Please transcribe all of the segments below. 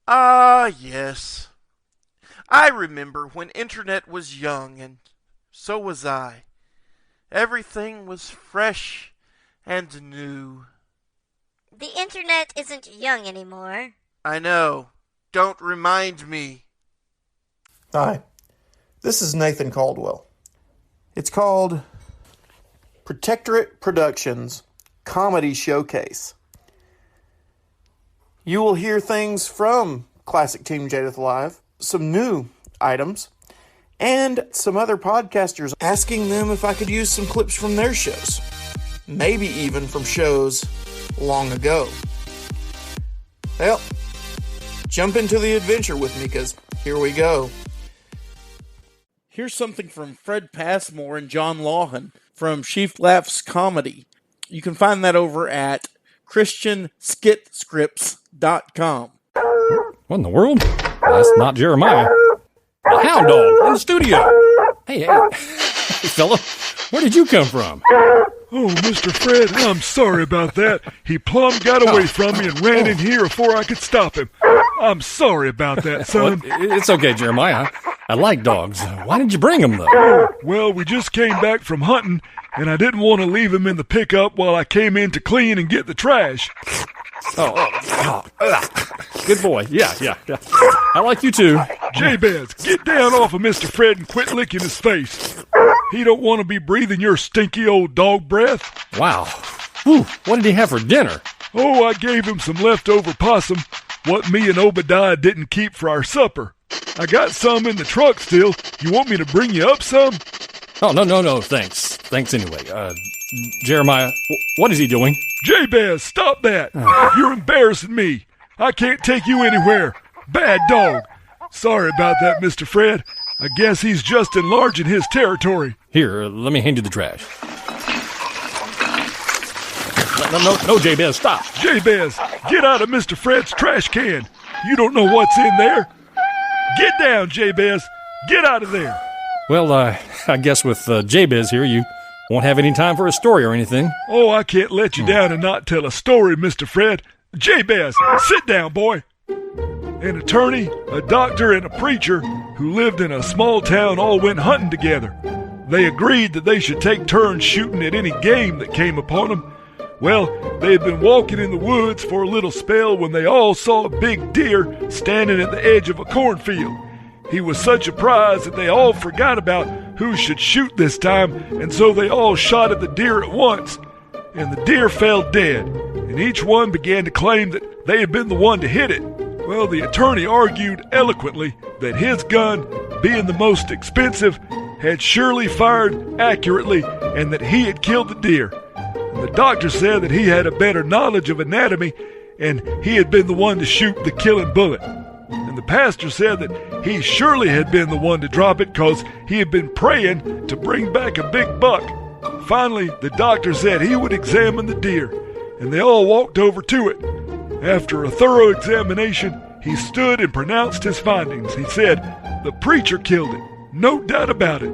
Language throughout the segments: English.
Ah, yes. I remember when internet was young, and so was I. Everything was fresh and new. The internet isn't young anymore. I know. Don't remind me. Hi, this is Nathan Caldwell. It's called Protectorate Productions Comedy Showcase. You will hear things from Classic Team Jadith Live, some new items, and some other podcasters asking them if I could use some clips from their shows. Maybe even from shows long ago. Well, jump into the adventure with me, because here we go. Here's something from Fred Passmore and John Lawhan from Sheaf Laughs Comedy. You can find that over at ChristianSkitScripts.com. What in the world? That's not Jeremiah. A hound dog in the studio. Hey, fella, where did you come from? Oh, Mr. Fred, I'm sorry about that. He plumb got away from me and ran in here before I could stop him. I'm sorry about that, son. It's okay, Jeremiah. I like dogs. Why did you bring them, though? Well, we just came back from hunting, and I didn't want to leave him in the pickup while I came in to clean and get the trash. Good boy. Yeah. I like you, too. Jabez, get down off of Mr. Fred and quit licking his face. He don't want to be breathing your stinky old dog breath. Wow. Whew, what did he have for dinner? Oh, I gave him some leftover possum, what me and Obadiah didn't keep for our supper. I got some in the truck still. You want me to bring you up some? Oh, no, thanks. Thanks anyway. Jeremiah, what is he doing? Jabez, stop that. You're embarrassing me. I can't take you anywhere. Bad dog. Sorry about that, Mr. Fred. I guess he's just enlarging his territory. Here, let me hand you the trash. No, Jabez, stop. Jabez, get out of Mr. Fred's trash can. You don't know what's in there. Get down, Jabez. Get out of there. Well, I guess with Jabez here, you won't have any time for a story or anything. Oh, I can't let you down and not tell a story, Mr. Fred. Jabez, sit down, boy. An attorney, a doctor, and a preacher who lived in a small town all went hunting together. They agreed that they should take turns shooting at any game that came upon them. Well, they had been walking in the woods for a little spell when they all saw a big deer standing at the edge of a cornfield. He was such a prize that they all forgot about who should shoot this time, and so they all shot at the deer at once. And the deer fell dead, and each one began to claim that they had been the one to hit it. Well, the attorney argued eloquently that his gun, being the most expensive, had surely fired accurately and that he had killed the deer. And the doctor said that he had a better knowledge of anatomy and he had been the one to shoot the killing bullet. And the pastor said that he surely had been the one to drop it because he had been praying to bring back a big buck. Finally, the doctor said he would examine the deer, and they all walked over to it. After a thorough examination, he stood and pronounced his findings. He said, "The preacher killed it, no doubt about it."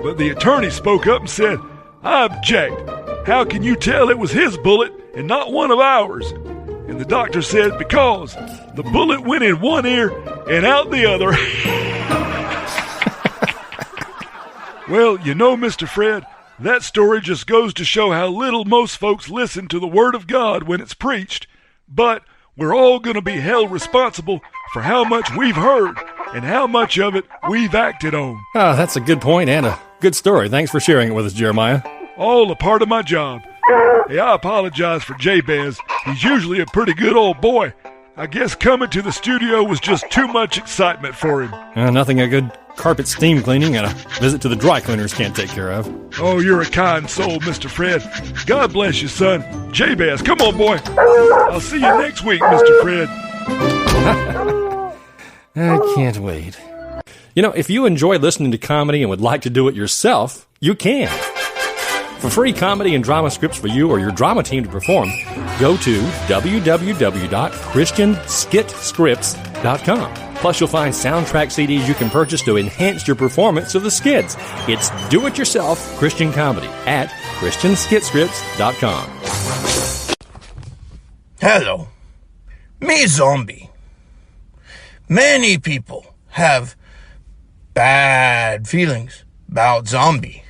But the attorney spoke up and said, "I object. How can you tell it was his bullet and not one of ours?" And the doctor said, "Because the bullet went in one ear and out the other." Well, you know, Mr. Fred, that story just goes to show how little most folks listen to the Word of God when it's preached. But we're all going to be held responsible for how much we've heard and how much of it we've acted on. Oh, that's a good point and a good story. Thanks for sharing it with us, Jeremiah. All a part of my job. Hey, I apologize for Jabez. He's usually a pretty good old boy. I guess coming to the studio was just too much excitement for him. Nothing a good carpet steam cleaning and a visit to the dry cleaners can't take care of. Oh, you're a kind soul, Mr. Fred. God bless you, son. Jabez, come on, boy. I'll see you next week, Mr. Fred. I can't wait. You know, if you enjoy listening to comedy and would like to do it yourself, you can. For free comedy and drama scripts for you or your drama team to perform, go to www.christianskitscripts.com. Plus, you'll find soundtrack CDs you can purchase to enhance your performance of the skits. It's do-it-yourself Christian comedy at christianskitscripts.com. Hello, me Zombie. Many people have bad feelings about zombie.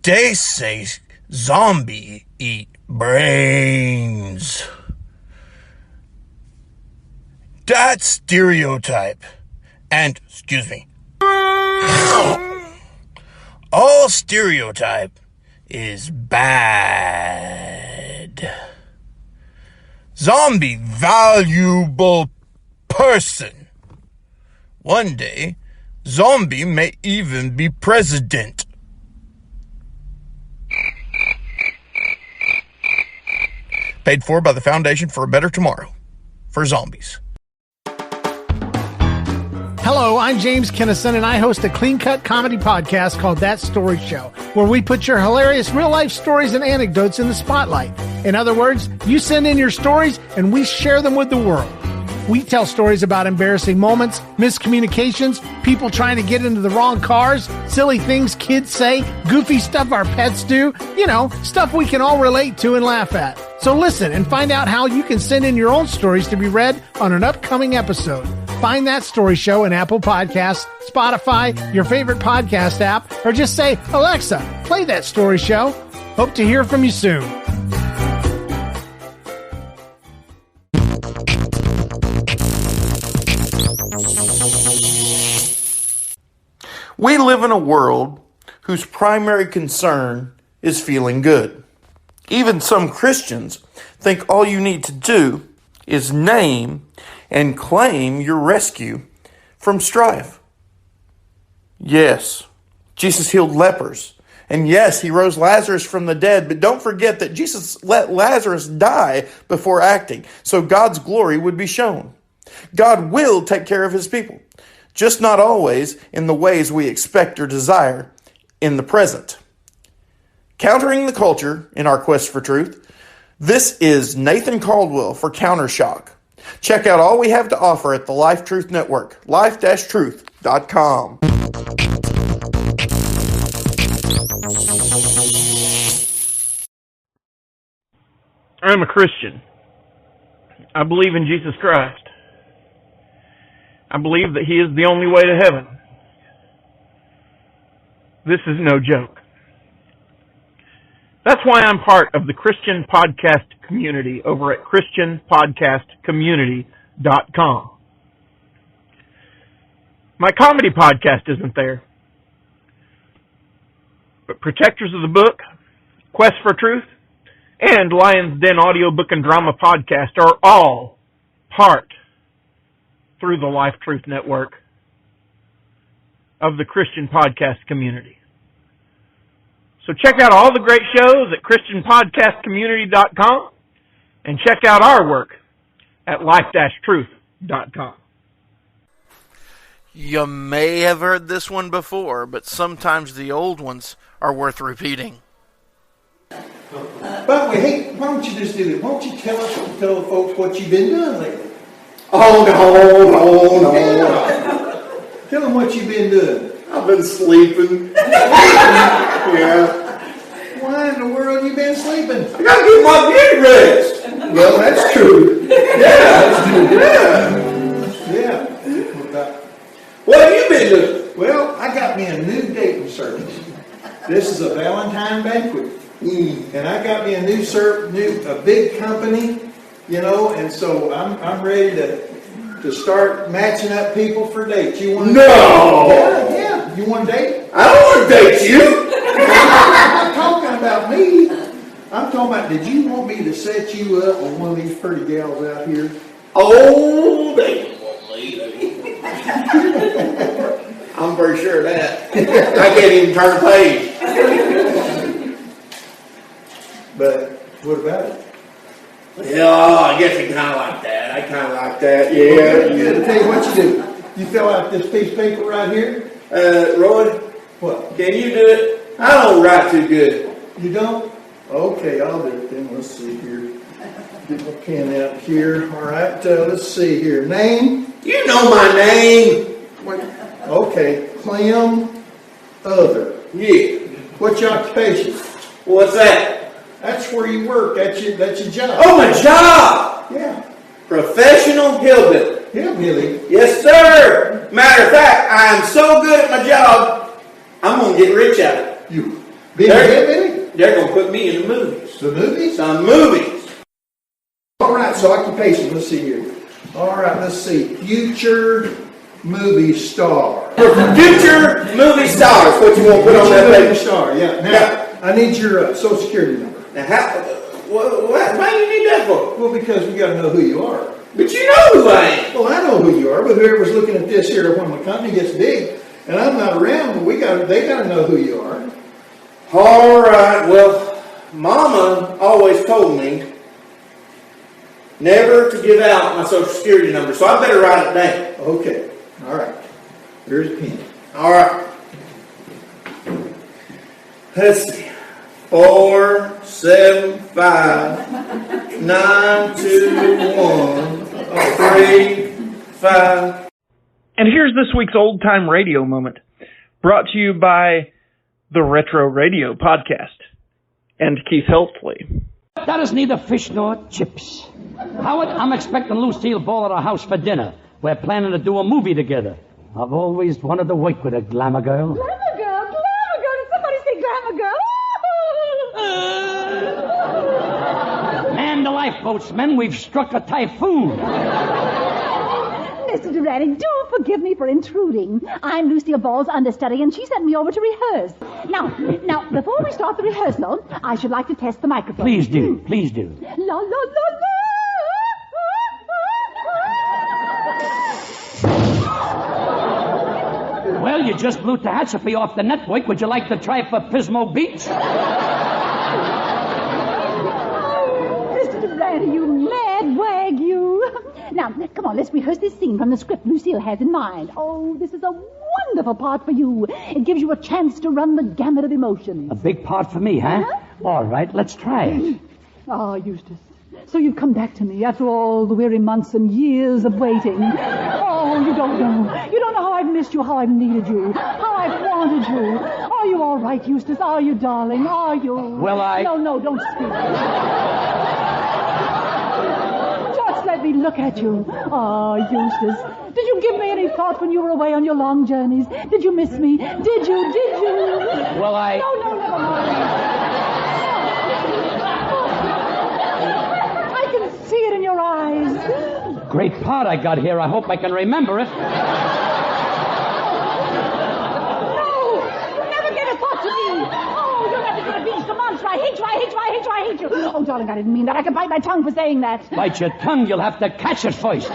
They say zombie eat brains. That stereotype, and, excuse me, all stereotype is bad. Zombie valuable person. One day, zombie may even be president. Paid for by the Foundation for a Better Tomorrow for Zombies. Hello, I'm James Kennison, and I host a clean-cut comedy podcast called That Story Show, where we put your hilarious real-life stories and anecdotes in the spotlight. In other words, you send in your stories, and we share them with the world. We tell stories about embarrassing moments, miscommunications, people trying to get into the wrong cars, silly things kids say, goofy stuff our pets do, stuff we can all relate to and laugh at. So listen and find out how you can send in your own stories to be read on an upcoming episode. Find That Story Show in Apple Podcasts, Spotify, your favorite podcast app, or just say, Alexa, play That Story Show. Hope to hear from you soon. We live in a world whose primary concern is feeling good. Even some Christians think all you need to do is name and claim your rescue from strife. Yes, Jesus healed lepers. And yes, he rose Lazarus from the dead. But don't forget that Jesus let Lazarus die before acting, so God's glory would be shown. God will take care of his people, just not always in the ways we expect or desire in the present. Countering the culture in our quest for truth, this is Nathan Caldwell for Countershock. Check out all we have to offer at the Life Truth Network, life-truth.com. I'm a Christian. I believe in Jesus Christ. I believe that he is the only way to heaven. This is no joke. That's why I'm part of the Christian podcast community over at christianpodcastcommunity.com. My comedy podcast isn't there, but Protectors of the Book, Quest for Truth, and Lion's Den audiobook and drama podcast are all part through the Life Truth Network of the Christian podcast community. So check out all the great shows at christianpodcastcommunity.com and check out our work at life-truth.com. You may have heard this one before, but sometimes the old ones are worth repeating. By the way, hey, why don't you just do this? Why don't you tell the folks what you've been doing lately? Oh, no. Yeah. Tell them what you've been doing. I've been sleeping. Yeah. Why in the world you been sleeping? I gotta get my beauty rest. Well, that's true. Yeah. What have you been doing? Well, I got me a new dating service. This is a Valentine banquet. And I got me a new big company, and so I'm ready to start matching up people for dates. You want to No! Yeah. You want to date? I don't want to date you. I'm not talking about me. I'm talking about, did you want me to set you up with one of these pretty gals out here? Oh, they don't want me. I'm pretty sure of that. I can't even turn a page. But what about it? Yeah, I guess you kind of like that. I kind of like that. Yeah. I'll tell you what you do. You fill out this piece of paper right here. Roy, What? can you do it? I don't write too good. You don't? Okay, I'll do it then. Let's see here. Get my pen out here. All right, let's see here. Name? You know my name. Okay, Clem Other. Yeah. What's your occupation? What's that? That's where you work. That's your job. Oh, my job. Yeah. Professional hillbilly. Hillbilly? Yes, sir. Matter of fact, I am so good at my job, I'm going to get rich at it. You being a hillbilly? They're going to put me in the movies. The movies? Some movies. All right, so occupation, let's see here. All right, let's see. Future movie star. Future movie stars, what you want to put on that Future movie paper. star, yeah. Now, I need your Social Security number. Now, why do you need that for? Well, because we got to know who you are. But you know who I am. Well, I know who you are, but whoever's looking at this here, when my company gets big, and I'm not around, they got to know who you are. All right, well, Mama always told me never to give out my Social Security number, so I better write it down. Okay, all right. Here's a pen. All right. Let's see. 4759213 And here's this week's Old Time Radio moment, brought to you by the Retro Radio Podcast and Keith Heltley. That is neither fish nor chips. Howard, I'm expecting Lucille Ball at our house for dinner. We're planning to do a movie together. I've always wanted to work with a glamour girl. Glamour girl, glamour girl. Did somebody say glamour girl? Man the lifeboats, men. We've struck a typhoon. Mr. Durante, do forgive me for intruding. I'm Lucille Ball's understudy, and she sent me over to rehearse. Now, before we start the rehearsal, I should like to test the microphone. Please do, please do. La, la, la, la. Well, you just blew Tehachapi off the network. Would you like to try for Pismo Beach? Mr. Durante, you mad wag, you. Now, come on, let's rehearse this scene from the script Lucille has in mind. Oh, this is a wonderful part for you. It gives you a chance to run the gamut of emotions. A big part for me, huh? All right, let's try it. Ah, Eustace. So you've come back to me after all the weary months and years of waiting. Oh, you don't know. You don't know how I've missed you, how I've needed you, how I've wanted you. Are you all right, Eustace? Are you, darling? Are you? Well, No, don't speak. Just let me look at you. Ah, Eustace. Did you give me any thought when you were away on your long journeys? Did you miss me? Did you? Well, No, never mind. See it in your eyes. Great part I got here. I hope I can remember it. No! You never gave a thought to me. Oh, you're never going to beat the monster. I hate you. Oh, darling, I didn't mean that. I can bite my tongue for saying that. Bite your tongue. You'll have to catch it first.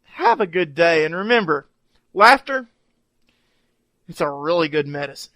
Have a good day, and remember, laughter, it's a really good medicine.